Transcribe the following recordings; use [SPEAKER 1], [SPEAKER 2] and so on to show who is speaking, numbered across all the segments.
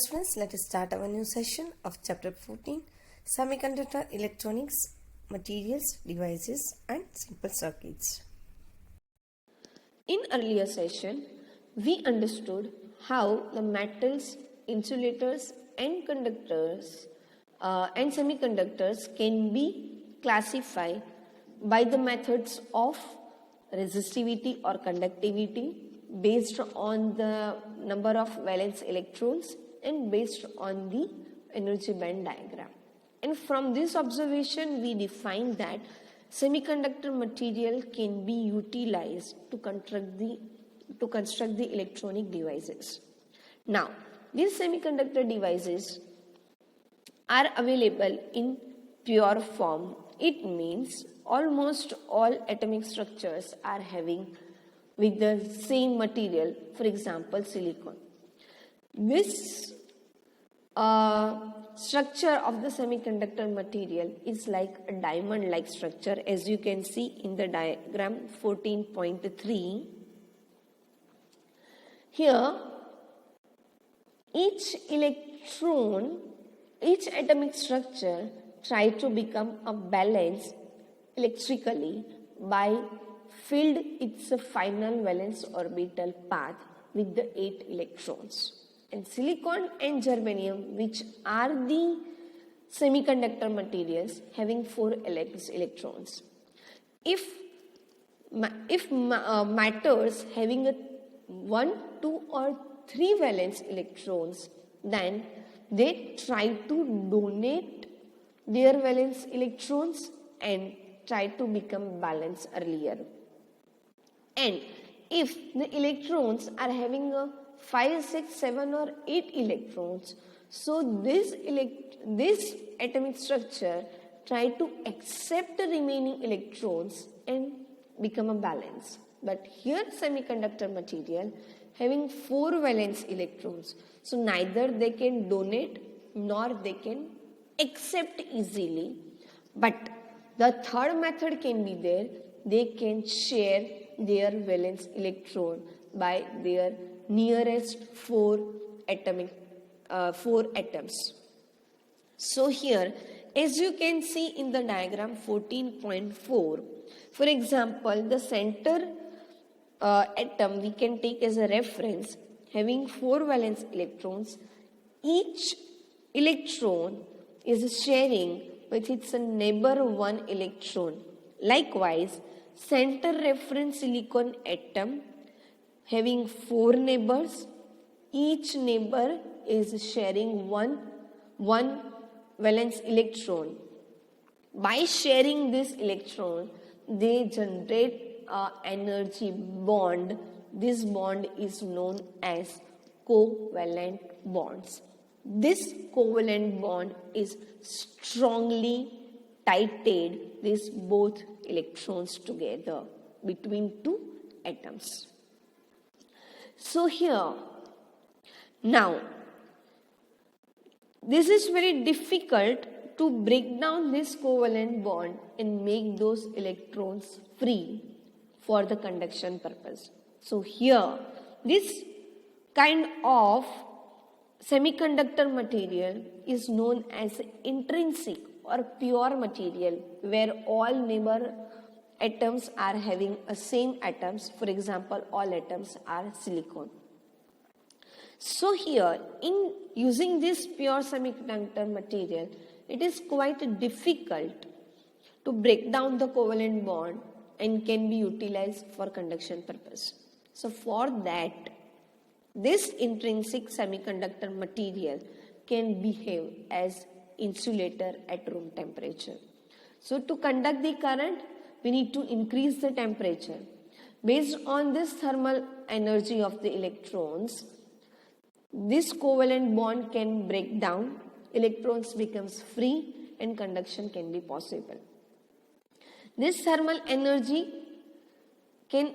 [SPEAKER 1] Friends, let us start our new session of chapter 14, Semiconductor Electronics, Materials, Devices and Simple Circuits.
[SPEAKER 2] In earlier session, we understood how the metals, insulators and conductors and semiconductors can be classified by the methods of resistivity or conductivity based on the number of valence electrons and based on the energy band diagram. And from this observation, we define that semiconductor material can be utilized to construct the electronic devices. Now, these semiconductor devices are available in pure form. It means almost all atomic structures are having with the same material, for example, silicon. This structure of the semiconductor material is like a diamond-like structure, as you can see in the diagram 14.3. Here, each atomic structure try to become a balance electrically by filled its final valence orbital path with the 8 electrons. And silicon and germanium, which are the semiconductor materials, having 4 electrons. If matters having 1, 2 or 3 valence electrons, then they try to donate their valence electrons and try to become balanced earlier. And if the electrons are having 5, 6, 7 or 8 electrons, so this atomic structure try to accept the remaining electrons and become a balance. But here semiconductor material having 4 valence electrons, so neither they can donate nor they can accept easily. But the third method can be there. They can share their valence electron by their nearest 4 atoms. So here, as you can see in the diagram 14.4, for example, the center atom we can take as a reference having 4 valence electrons. Each electron is sharing with its neighbor 1 electron. Likewise, center reference silicon atom having 4 neighbors, each neighbor is sharing one valence electron. By sharing this electron, they generate an energy bond. This bond is known as covalent bonds. This covalent bond is strongly tighted these both electrons together between 2 atoms. So here, now, this is very difficult to break down this covalent bond and make those electrons free for the conduction purpose. So here, this kind of semiconductor material is known as intrinsic or pure material, where all neighbor atoms are having a same atoms. For example, all atoms are silicon. So here, in using this pure semiconductor material, it is quite difficult to break down the covalent bond and can be utilized for conduction purpose. So for that, this intrinsic semiconductor material can behave as insulator at room temperature. So to conduct the current, we need to increase the temperature. Based on this thermal energy of the electrons, this covalent bond can break down, electrons becomes free and conduction can be possible. This thermal energy can,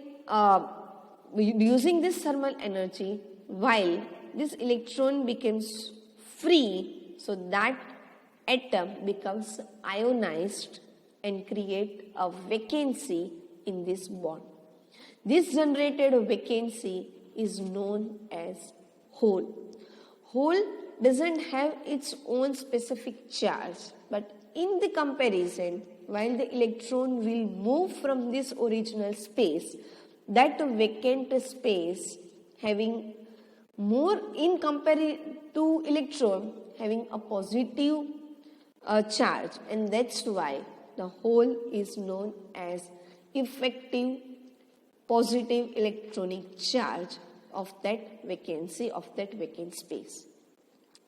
[SPEAKER 2] using this thermal energy, while this electron becomes free, so that atom becomes ionized and create a vacancy in this bond. This generated vacancy is known as hole. Hole doesn't have its own specific charge, but in the comparison, while the electron will move from this original space, that vacant space having more in comparison to electron having a positive charge, and that's why the hole is known as effective positive electronic charge of that vacancy, of that vacant space.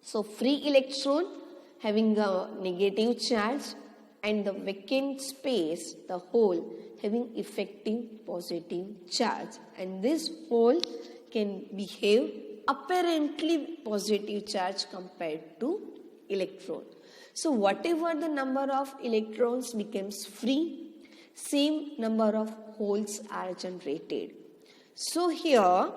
[SPEAKER 2] So free electron having a negative charge and the vacant space, the hole, having effective positive charge, and this hole can behave apparently positive charge compared to electron. So whatever the number of electrons becomes free, same number of holes are generated. So here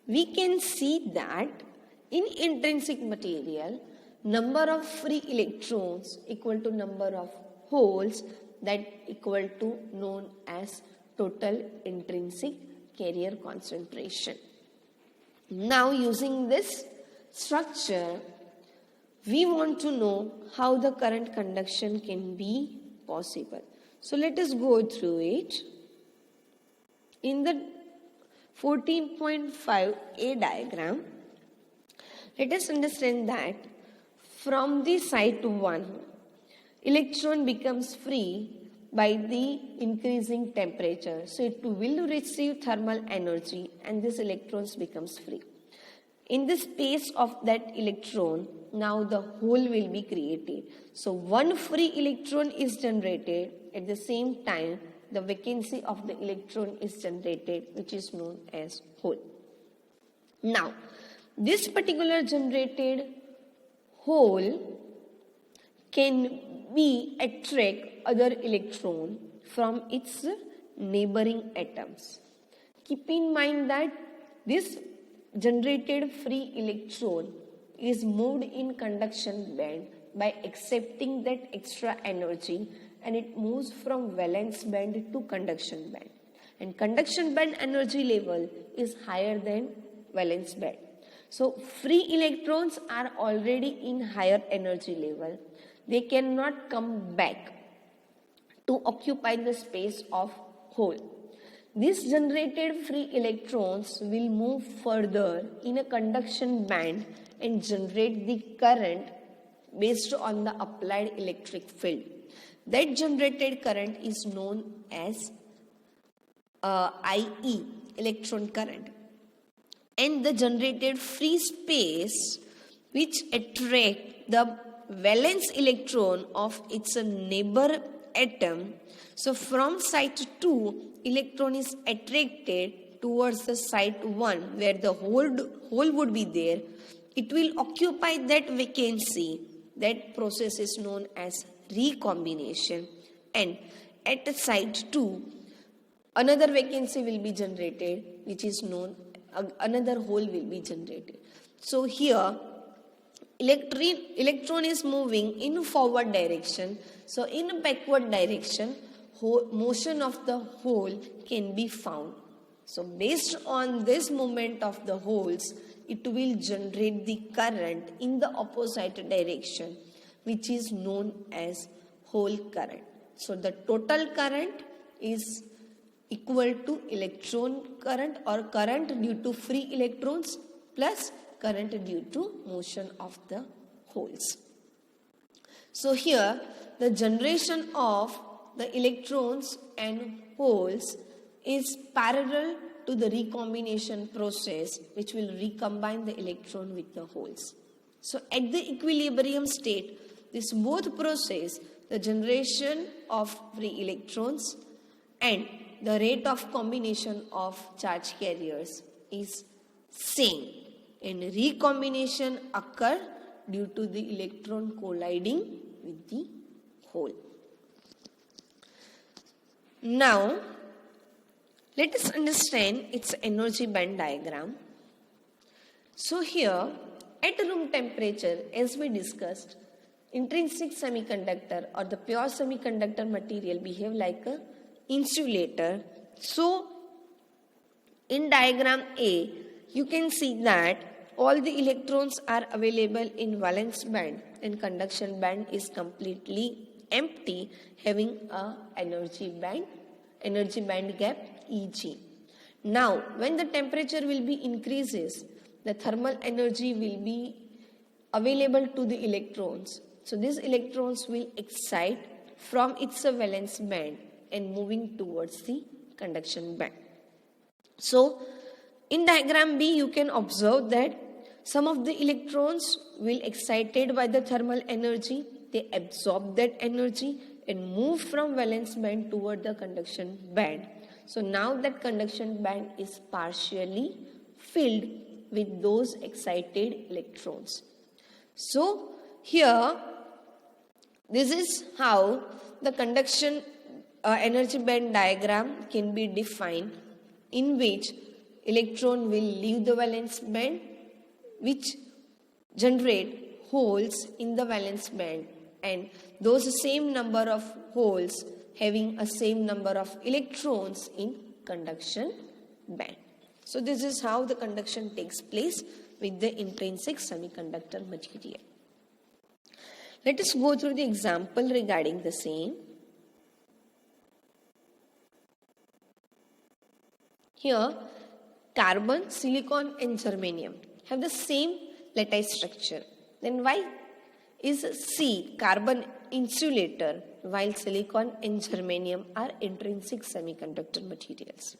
[SPEAKER 2] we can see that in intrinsic material, number of free electrons equal to number of holes, that equal to known as total intrinsic carrier concentration. Now using this structure, we want to know how the current conduction can be possible. So let us go through it. In the 14.5a diagram, let us understand that from the site 1, electron becomes free by the increasing temperature. So it will receive thermal energy and this electrons becomes free. In the space of that electron, now the hole will be created. So one free electron is generated, at the same time the vacancy of the electron is generated, which is known as hole. Now, this particular generated hole can be attract other electron from its neighboring atoms. Keep in mind that this generated free electron is moved in conduction band by accepting that extra energy, and it moves from valence band to conduction band, and conduction band energy level is higher than valence band. So free electrons are already in higher energy level. They cannot come back to occupy the space of hole. These generated free electrons will move further in a conduction band and generate the current based on the applied electric field. That generated current is known as IE, electron current. And the generated free space which attract the valence electron of its neighbor atom. So from site 2, electron is attracted towards the site 1 where the hole would be there. It will occupy that vacancy. That process is known as recombination, and at site 2 another vacancy will be generated, which is known, another hole will be generated. So here electron is moving in forward direction, so in backward direction motion of the hole can be found. So based on this movement of the holes, it will generate the current in the opposite direction, which is known as hole current. So the total current is equal to electron current or current due to free electrons plus current due to motion of the holes. So here the generation of the electrons and holes is parallel to the recombination process, which will recombine the electron with the holes. So at the equilibrium state, this both process, the generation of free electrons and the rate of combination of charge carriers is same, and recombination occur due to the electron colliding with the hole. Now, let us understand its energy band diagram. So here, at room temperature, as we discussed, intrinsic semiconductor or the pure semiconductor material behave like a insulator, So in diagram A, you can see that all the electrons are available in valence band and conduction band is completely empty, having a energy band gap Eg. Now, when the temperature will be increases, the thermal energy will be available to the electrons. So these electrons will excite from its valence band and moving towards the conduction band. So in diagram B, you can observe that some of the electrons will excited by the thermal energy, they absorb that energy and move from valence band toward the conduction band. So now that conduction band is partially filled with those excited electrons. So here, this is how the conduction energy band diagram can be defined, in which electron will leave the valence band, which generate holes in the valence band, and those same number of holes having a same number of electrons in conduction band. So this is how the conduction takes place with the intrinsic semiconductor material. Let us go through the example regarding the same. Here, carbon, silicon and germanium have the same lattice structure. Then why is C carbon insulator while silicon and germanium are intrinsic semiconductor materials?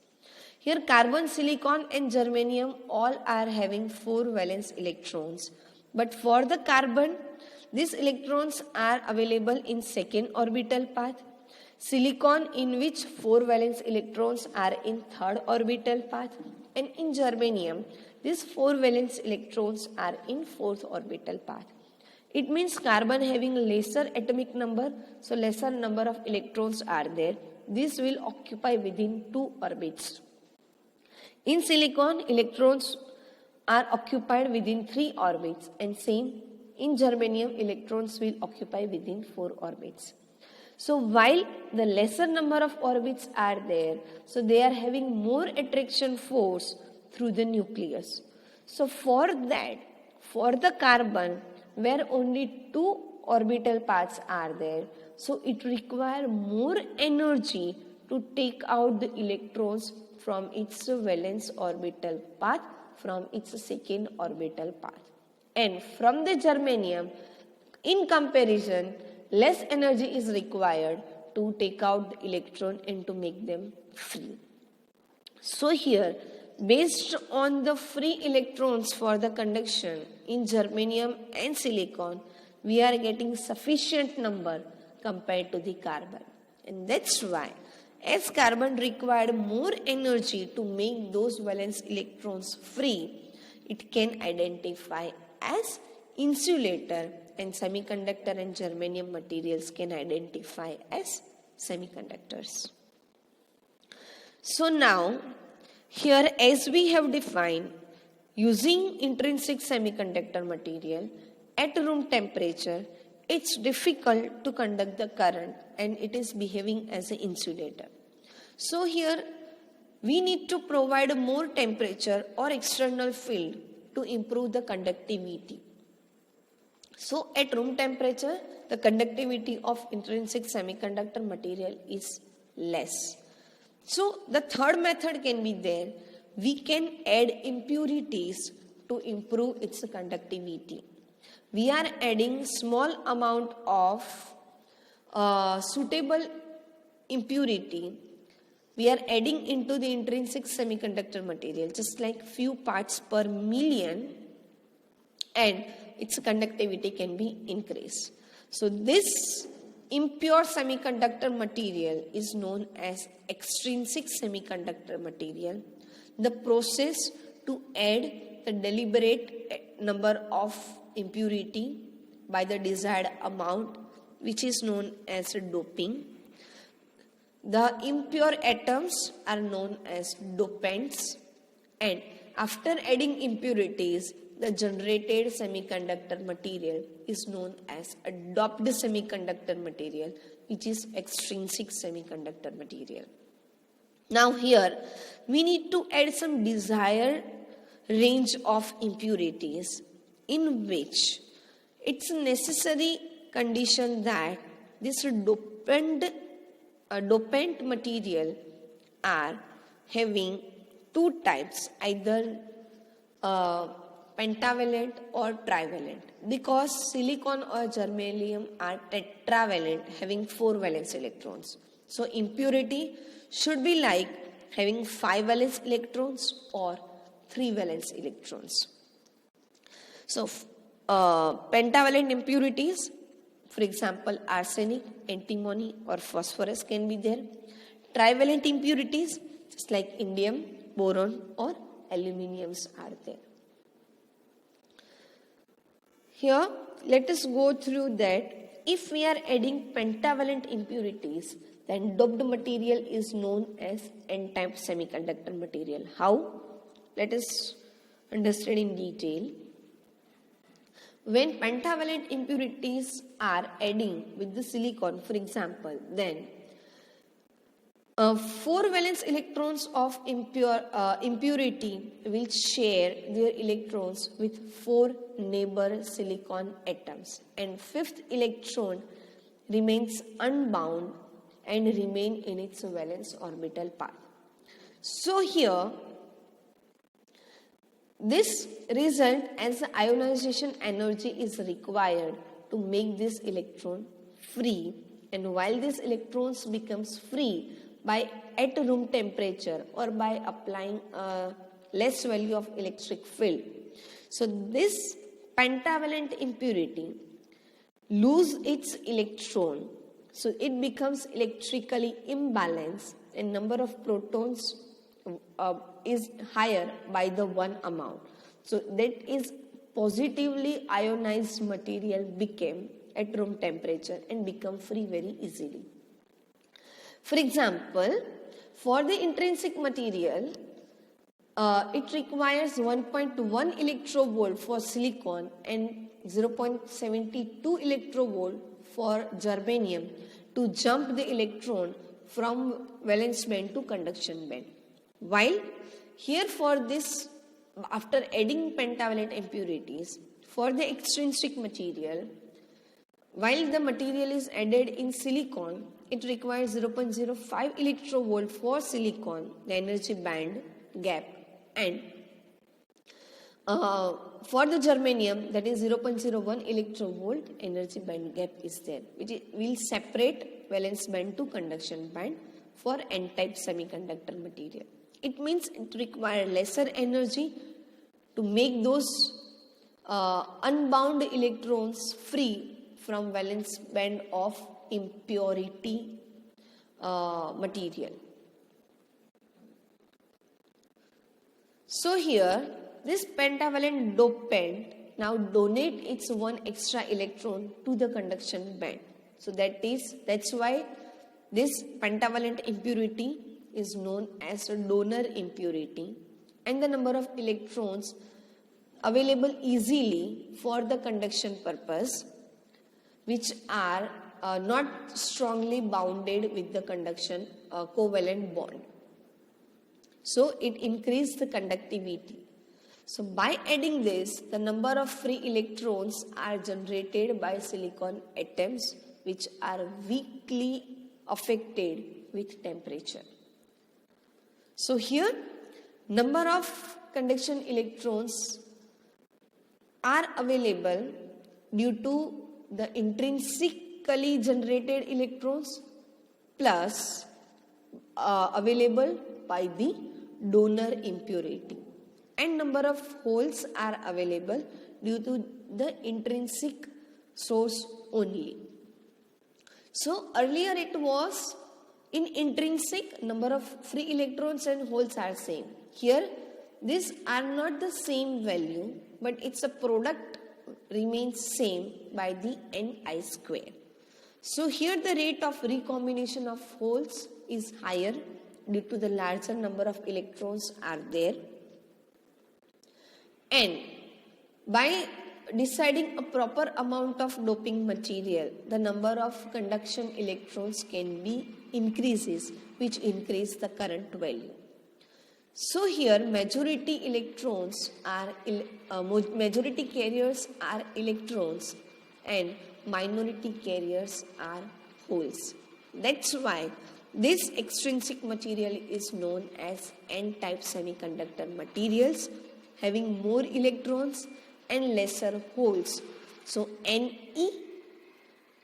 [SPEAKER 2] Here carbon, silicon and germanium all are having 4 valence electrons, but for the carbon, these electrons are available in second orbital path. Silicon, in which 4 valence electrons are in third orbital path, and in germanium, these 4 valence electrons are in fourth orbital path. It means carbon having lesser atomic number, so lesser number of electrons are there. This will occupy within 2 orbits. In silicon, electrons are occupied within 3 orbits, and same in germanium, electrons will occupy within 4 orbits. So while the lesser number of orbits are there, so they are having more attraction force through the nucleus. So for that, for the carbon, where only 2 orbital paths are there, so it requires more energy to take out the electrons from its valence orbital path, from its second orbital path. And from the germanium, in comparison, less energy is required to take out the electron and to make them free. So here, based on the free electrons for the conduction in germanium and silicon, we are getting sufficient number compared to the carbon. And that's why, as carbon required more energy to make those valence electrons free, it can identify as insulator, and semiconductor and germanium materials can identify as semiconductors. So now, here as we have defined, using intrinsic semiconductor material at room temperature, it's difficult to conduct the current and it is behaving as an insulator. So here, we need to provide more temperature or external field to improve the conductivity. So at room temperature, the conductivity of intrinsic semiconductor material is less. So the third method can be there. We can add impurities to improve its conductivity. We are adding small amount of suitable impurity. We are adding into the intrinsic semiconductor material, just like few parts per million, and its conductivity can be increased. So this impure semiconductor material is known as extrinsic semiconductor material. The process to add the deliberate number of impurity by the desired amount, which is known as doping. The impure atoms are known as dopants, and after adding impurities, the generated semiconductor material is known as a doped semiconductor material, which is extrinsic semiconductor material. Now here we need to add some desired range of impurities in which it's a necessary condition that this dopant material are having two types, either pentavalent or trivalent, because silicon or germanium are tetravalent, having 4 valence electrons. So impurity should be like having 5 valence electrons or 3 valence electrons. So pentavalent impurities, for example, arsenic, antimony or phosphorus can be there. Trivalent impurities, just like indium, boron or aluminiums are there. Here, let us go through that. If we are adding pentavalent impurities, then doped material is known as N-type semiconductor material. How? Let us understand in detail. When pentavalent impurities are adding with the silicon, for example, then 4 valence electrons of impurity will share their electrons with 4 neighbor silicon atoms, and 5th electron remains unbound and remain in its valence orbital path. So here this result as the ionization energy is required to make this electron free, and while these electrons becomes free by at room temperature or by applying a less value of electric field. So this pentavalent impurity lose its electron, so it becomes electrically imbalanced and number of protons is higher by the one amount. So that is positively ionized material became at room temperature and become free very easily. For example, for the intrinsic material, it requires 1.1 electrovolt for silicon and 0.72 electrovolt for germanium to jump the electron from valence band to conduction band. While here for this, after adding pentavalent impurities, for the extrinsic material, while the material is added in silicon, it requires 0.05 electrovolt for silicon, the energy band gap, and for the germanium, that is 0.01 electrovolt energy band gap is there, which will separate valence band to conduction band for N-type semiconductor material. It means it requires lesser energy to make those unbound electrons free from valence band of impurity material. So here this pentavalent dopant now donate its one extra electron to the conduction band. So that's why this pentavalent impurity is known as a donor impurity, and the number of electrons available easily for the conduction purpose, which are not strongly bounded with the conduction covalent bond. So it increases the conductivity. So by adding this, the number of free electrons are generated by silicon atoms, which are weakly affected with temperature. So here number of conduction electrons are available due to the intrinsically generated electrons plus available by the donor impurity, and number of holes are available due to the intrinsic source only. So earlier it was in intrinsic, number of free electrons and holes are same. Here these are not the same value, but its a product remains same by the Ni square. So here the rate of recombination of holes is higher due to the larger number of electrons are there, and by deciding a proper amount of doping material, the number of conduction electrons can be increases which increase the current value. So here majority carriers are electrons and minority carriers are holes. That's why this extrinsic material is known as N-type semiconductor materials, having more electrons and lesser holes. So Ne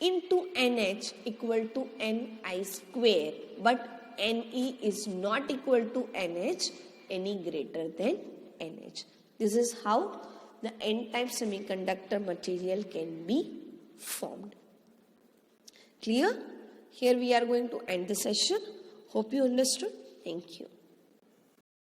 [SPEAKER 2] into NH equal to Ni square, but Ne is not equal to NH any greater than NH. This is how the N-type semiconductor material can be formed. Clear? Here we are going to end the session. Hope you understood. Thank you.